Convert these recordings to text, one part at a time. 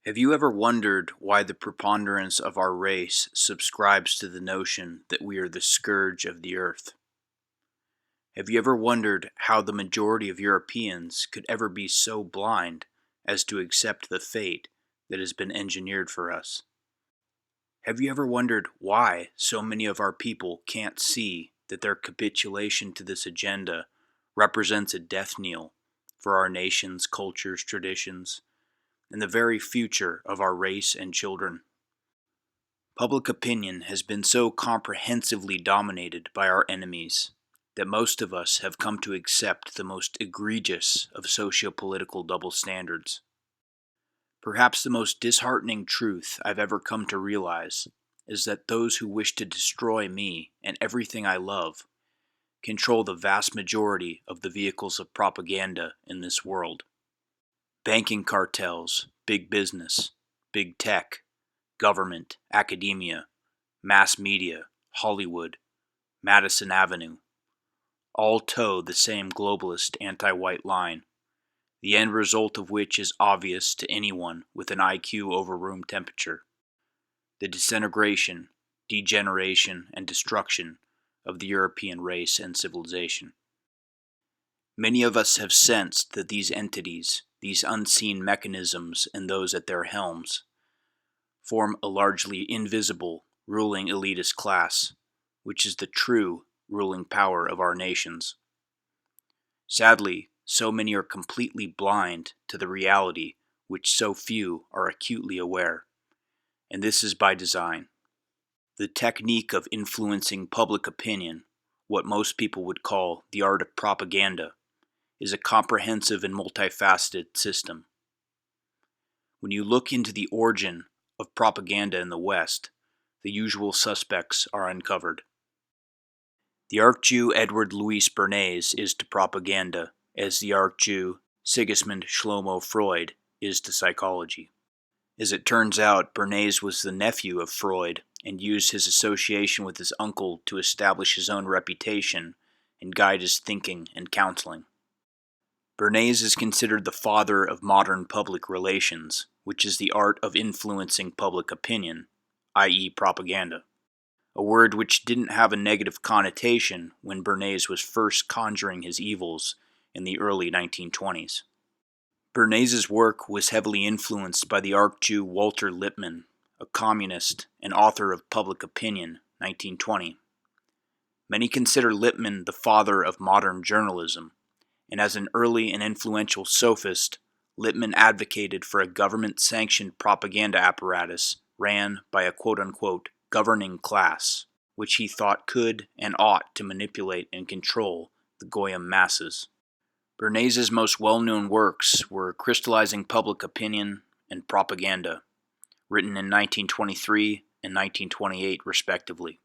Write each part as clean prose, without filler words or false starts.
Have you ever wondered why the preponderance of our race subscribes to the notion that we are the scourge of the earth? Have you ever wondered how the majority of Europeans could ever be so blind as to accept the fate that has been engineered for us? Have you ever wondered why so many of our people can't see that their capitulation to this agenda represents a death knell for our nation's cultures, traditions, and the very future of our race and children? Public opinion has been so comprehensively dominated by our enemies that most of us have come to accept the most egregious of sociopolitical double standards. Perhaps the most disheartening truth I've ever come to realize is that those who wish to destroy me and everything I love control the vast majority of the vehicles of propaganda in this world. Banking cartels, big business, big tech, government, academia, mass media, Hollywood, Madison Avenue, all toe the same globalist anti-white line, the end result of which is obvious to anyone with an IQ over room temperature: the disintegration, degeneration, and destruction of the European race and civilization. Many of us have sensed that these entities, these unseen mechanisms and those at their helms, form a largely invisible ruling elitist class, which is the true ruling power of our nations. Sadly, so many are completely blind to the reality which so few are acutely aware, and this is by design. The technique of influencing public opinion, what most people would call the art of propaganda, is a comprehensive and multifaceted system. When you look into the origin of propaganda in the West, the usual suspects are uncovered. The Archjew Edward Louis Bernays is to propaganda as the Archjew Sigmund Shlomo Freud is to psychology. As it turns out, Bernays was the nephew of Freud and used his association with his uncle to establish his own reputation and guide his thinking and counseling. Bernays is considered the father of modern public relations, which is the art of influencing public opinion, i.e. propaganda, a word which didn't have a negative connotation when Bernays was first conjuring his evils in the early 1920s. Bernays' work was heavily influenced by the Archjew Walter Lippmann, a communist and author of Public Opinion, 1920. Many consider Lippmann the father of modern journalism, and as an early and influential sophist, Lippmann advocated for a government-sanctioned propaganda apparatus ran by a quote-unquote governing class, which he thought could and ought to manipulate and control the Goyim masses. Bernays' most well-known works were Crystallizing Public Opinion and Propaganda, written in 1923 and 1928 respectively.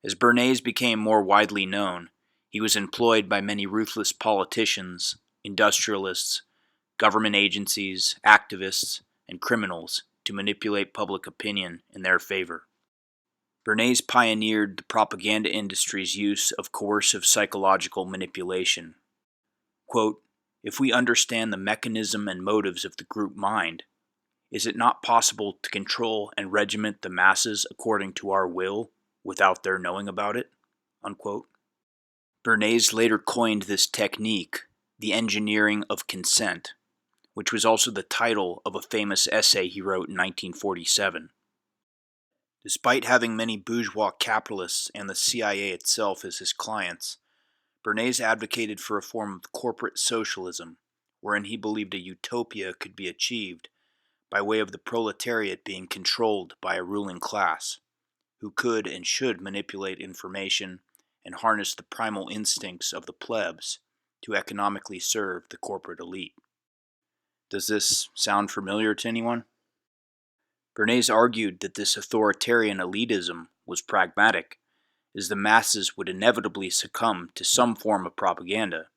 As Bernays became more widely known, he was employed by many ruthless politicians, industrialists, government agencies, activists, and criminals to manipulate public opinion in their favor. Bernays pioneered the propaganda industry's use of coercive psychological manipulation. Quote, "If we understand the mechanism and motives of the group mind, is it not possible to control and regiment the masses according to our will without their knowing about it?" Unquote. Bernays later coined this technique, the engineering of consent, which was also the title of a famous essay he wrote in 1947. Despite having many bourgeois capitalists and the CIA itself as his clients, Bernays advocated for a form of corporate socialism, wherein he believed a utopia could be achieved by way of the proletariat being controlled by a ruling class, who could and should manipulate information and harness the primal instincts of the plebs to economically serve the corporate elite. Does this sound familiar to anyone? Bernays argued that this authoritarian elitism was pragmatic, as the masses would inevitably succumb to some form of propaganda.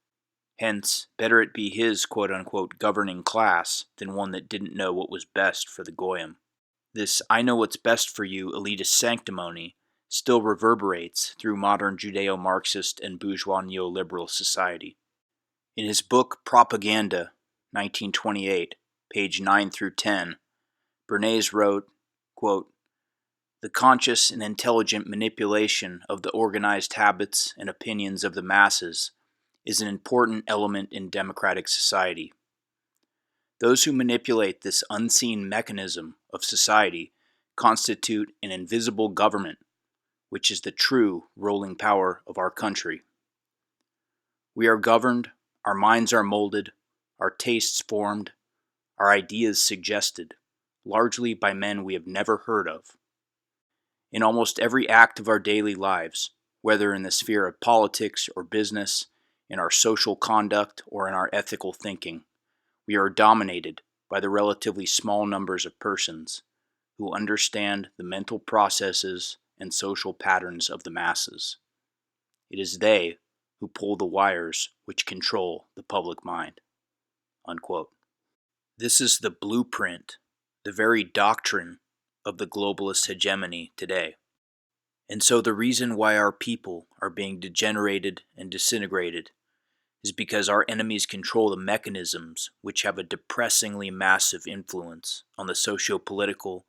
Hence, better it be his quote-unquote governing class than one that didn't know what was best for the Goyim. This "I know what's best for you" elitist sanctimony still reverberates through modern Judeo-Marxist and bourgeois neoliberal society. In his book Propaganda, 1928, page 9 through 10, Bernays wrote, quote, "The conscious and intelligent manipulation of the organized habits and opinions of the masses is an important element in democratic society. Those who manipulate this unseen mechanism of society constitute an invisible government, which is the true ruling power of our country. We are governed, our minds are molded, our tastes formed, our ideas suggested, largely by men we have never heard of. In almost every act of our daily lives, whether in the sphere of politics or business, in our social conduct or in our ethical thinking, we are dominated by the relatively small numbers of persons who understand the mental processes and social patterns of the masses. It is they who pull the wires which control the public mind." Unquote. This is the blueprint, the very doctrine of the globalist hegemony today. And so the reason why our people are being degenerated and disintegrated is because our enemies control the mechanisms which have a depressingly massive influence on the sociopolitical,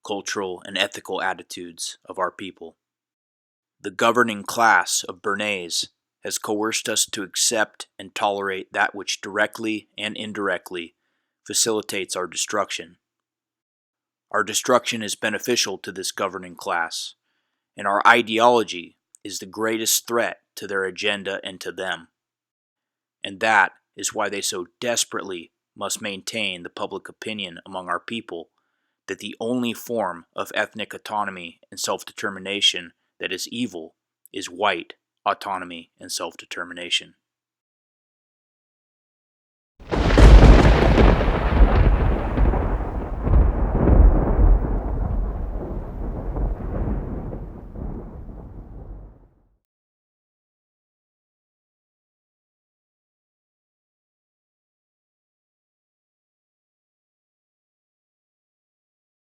cultural, and ethical attitudes of our people. The governing class of Bernays has coerced us to accept and tolerate that which directly and indirectly facilitates our destruction. Our destruction is beneficial to this governing class, and our ideology is the greatest threat to their agenda and to them. And that is why they so desperately must maintain the public opinion among our people that the only form of ethnic autonomy and self-determination that is evil is white autonomy and self-determination.